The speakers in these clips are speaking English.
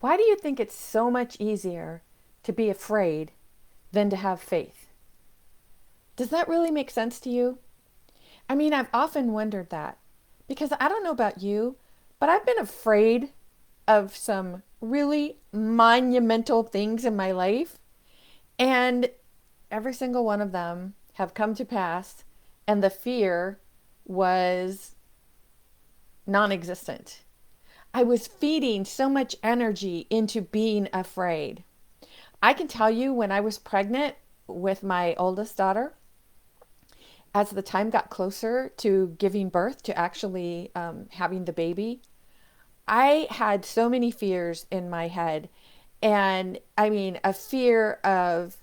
Why do you think it's so much easier to be afraid than to have faith? Does that really make sense to you? I mean, I've often wondered that because I don't know about you, but I've been afraid of some really monumental things in my life, and every single one of them have come to pass, and the fear was non existent. I was feeding so much energy into being afraid. I can tell you when I was pregnant with my oldest daughter, as the time got closer to giving birth, to actually having the baby, I had so many fears in my head. And I mean, a fear of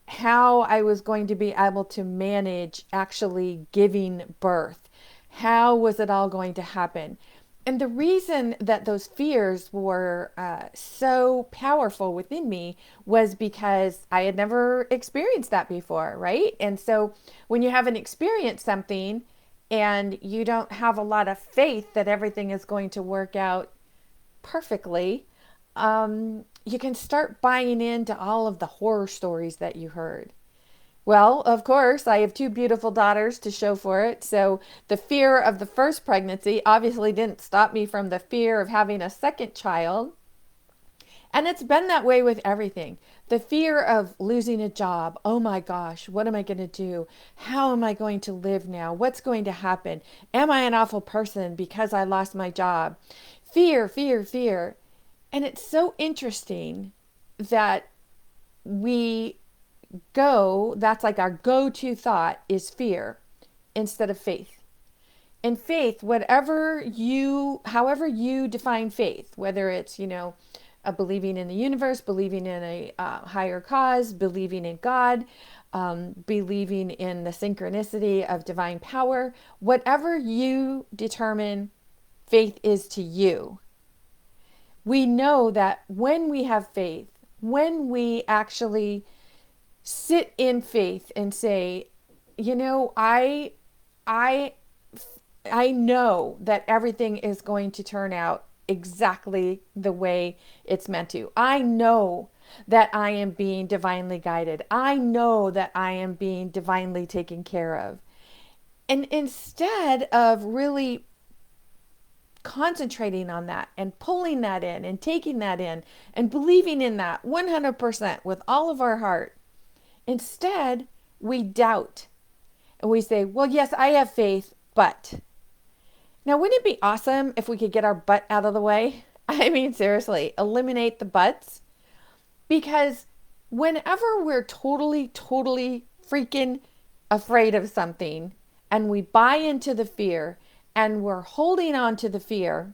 how I was going to be able to manage actually giving birth. How was it all going to happen? And the reason that those fears were so powerful within me was because I had never experienced that before, right? And so when you haven't experienced something and you don't have a lot of faith that everything is going to work out perfectly, you can start buying into all of the horror stories that you heard. Well, of course, I have two beautiful daughters to show for it. So the fear of the first pregnancy obviously didn't stop me from the fear of having a second child. And it's been that way with everything. The fear of losing a job. Oh my gosh, what am I going to do? How am I going to live now? What's going to happen? Am I an awful person because I lost my job? Fear, fear, fear. And it's so interesting that we that's like our go to thought is fear instead of faith. And faith, however you define faith, whether it's, a believing in the universe, believing in a higher cause, believing in God, believing in the synchronicity of divine power, whatever you determine faith is to you, we know that when we have faith, when we actually sit in faith and say, you know, I I know that everything is going to turn out exactly the way it's meant to. I know that I am being divinely guided. I know that I am being divinely taken care of. And instead of really concentrating on that and pulling that in and taking that in and believing in that 100% with all of our heart, instead, we doubt and we say, well, yes, I have faith, but. Now, wouldn't it be awesome if we could get our butt out of the way? I mean, seriously, eliminate the buts. Because whenever we're totally, totally freaking afraid of something and we buy into the fear and we're holding on to the fear,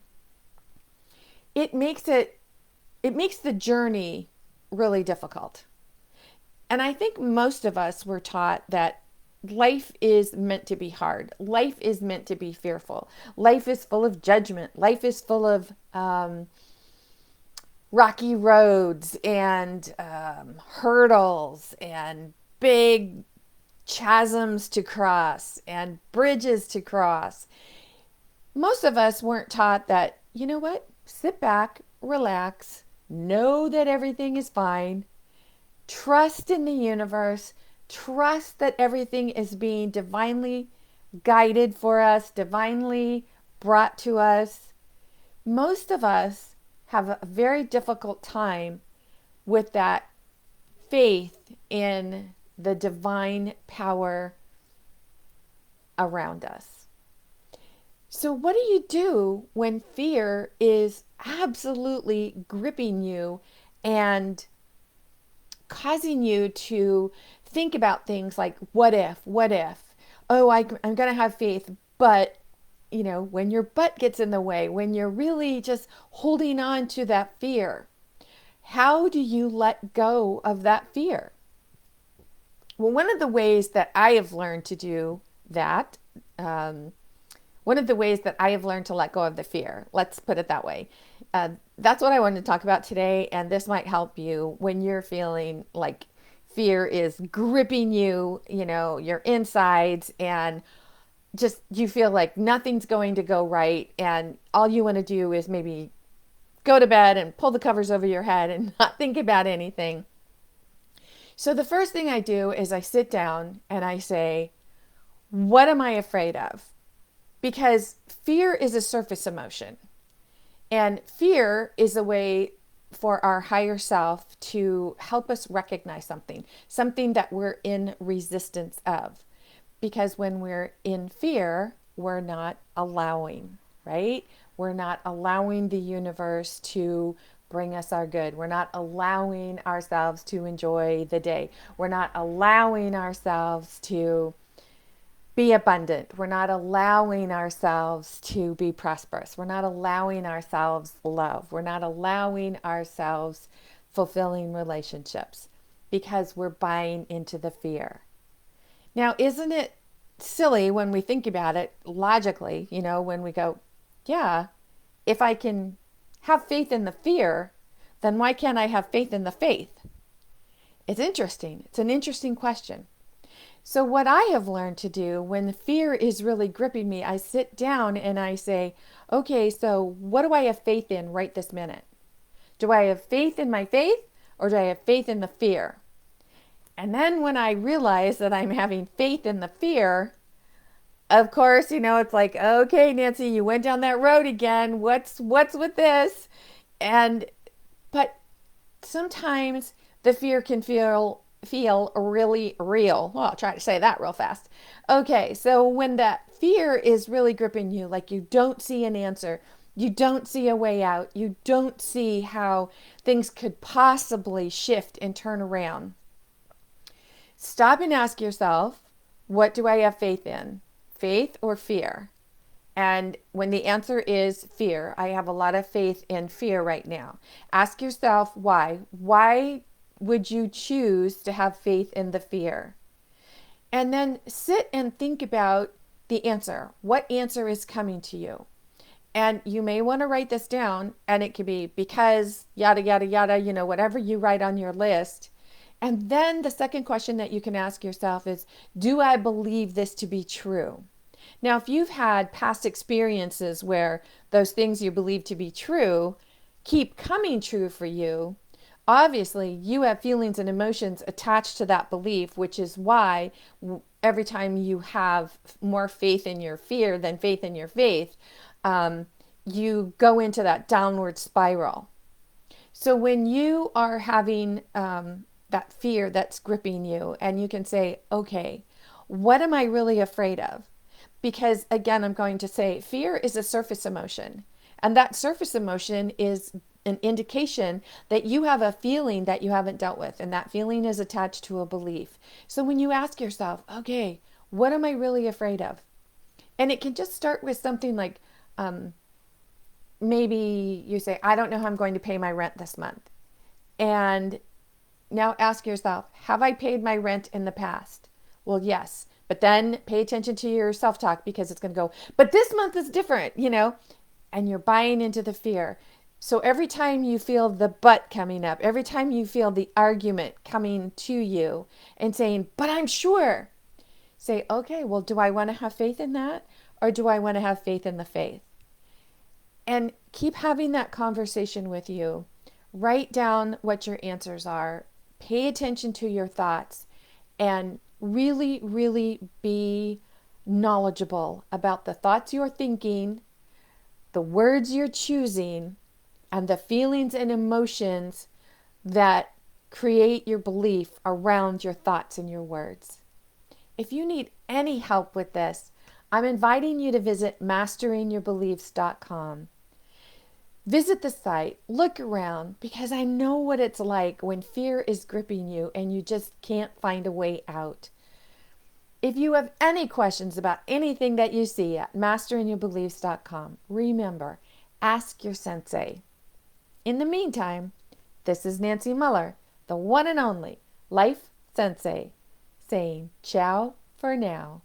it makes the journey really difficult. And I think most of us were taught that life is meant to be hard. Life is meant to be fearful. Life is full of judgment. Life is full of rocky roads and hurdles and big chasms to cross and bridges to cross. Most of us weren't taught that, you know what? Sit back, relax, know that everything is fine. Trust in the universe. Trust that everything is being divinely guided for us, divinely brought to us. Most of us have a very difficult time with that faith in the divine power around us. So, what do you do when fear is absolutely gripping you and causing you to think about things like, what if, what if? Oh, I'm going to have faith, but when your butt gets in the way, when you're really just holding on to that fear, how do you let go of that fear? Well, one of the ways that I have learned to do that, one of the ways that I have learned to let go of the fear, let's put it that way. That's what I wanted to talk about today. And this might help you when you're feeling like fear is gripping you, your insides, and just you feel like nothing's going to go right. And all you want to do is maybe go to bed and pull the covers over your head and not think about anything. So the first thing I do is I sit down and I say, what am I afraid of? Because fear is a surface emotion. And fear is a way for our higher self to help us recognize something that we're in resistance of. Because when we're in fear, we're not allowing, right? We're not allowing the universe to bring us our good. We're not allowing ourselves to enjoy the day. We're not allowing ourselves to be abundant. We're not allowing ourselves to be prosperous. We're not allowing ourselves love. We're not allowing ourselves fulfilling relationships because we're buying into the fear. Now, isn't it silly when we think about it logically, when we go, yeah, if I can have faith in the fear, then why can't I have faith in the faith? It's interesting. It's an interesting question. So what I have learned to do when the fear is really gripping me, I sit down and I say, okay, so what do I have faith in right this minute? Do I have faith in my faith or do I have faith in the fear? And then when I realize that I'm having faith in the fear, of course, it's like, okay, Nancy, you went down that road again. What's with this? But sometimes the fear can feel really real. Well, I'll try to say that real fast. Okay, so when that fear is really gripping you, like you don't see an answer, you don't see a way out, you don't see how things could possibly shift and turn around, stop and ask yourself, what do I have faith in? Faith or fear? And when the answer is fear, I have a lot of faith in fear right now. Ask yourself why. Why would you choose to have faith in the fear? And then sit and think about the answer. What answer is coming to you? And you may want to write this down, and it could be because yada, yada, yada, whatever you write on your list. And then the second question that you can ask yourself is, do I believe this to be true? Now, if you've had past experiences where those things you believe to be true keep coming true for you, obviously you have feelings and emotions attached to that belief, which is why every time you have more faith in your fear than faith in your faith, you go into that downward spiral. So when you are having that fear that's gripping you, and you can say, okay, what am I really afraid of? Because again, I'm going to say fear is a surface emotion. And that surface emotion is an indication that you have a feeling that you haven't dealt with. And that feeling is attached to a belief. So when you ask yourself, okay, what am I really afraid of? And it can just start with something like, maybe you say, I don't know how I'm going to pay my rent this month. And now ask yourself, have I paid my rent in the past? Well, yes. But then pay attention to your self-talk, because it's going to go, but this month is different, and you're buying into the fear. So every time you feel the but coming up, every time you feel the argument coming to you and saying, but I'm sure, say, okay, well, do I want to have faith in that? Or do I want to have faith in the faith? And keep having that conversation with you. Write down what your answers are. Pay attention to your thoughts and really, really be knowledgeable about the thoughts you're thinking, the words you're choosing, and the feelings and emotions that create your belief around your thoughts and your words. If you need any help with this, I'm inviting you to visit masteringyourbeliefs.com. Visit the site, look around, because I know what it's like when fear is gripping you and you just can't find a way out. If you have any questions about anything that you see at masteringyourbeliefs.com, remember, ask your sensei. In the meantime, this is Nancy Muller, the one and only Life Sensei, saying ciao for now.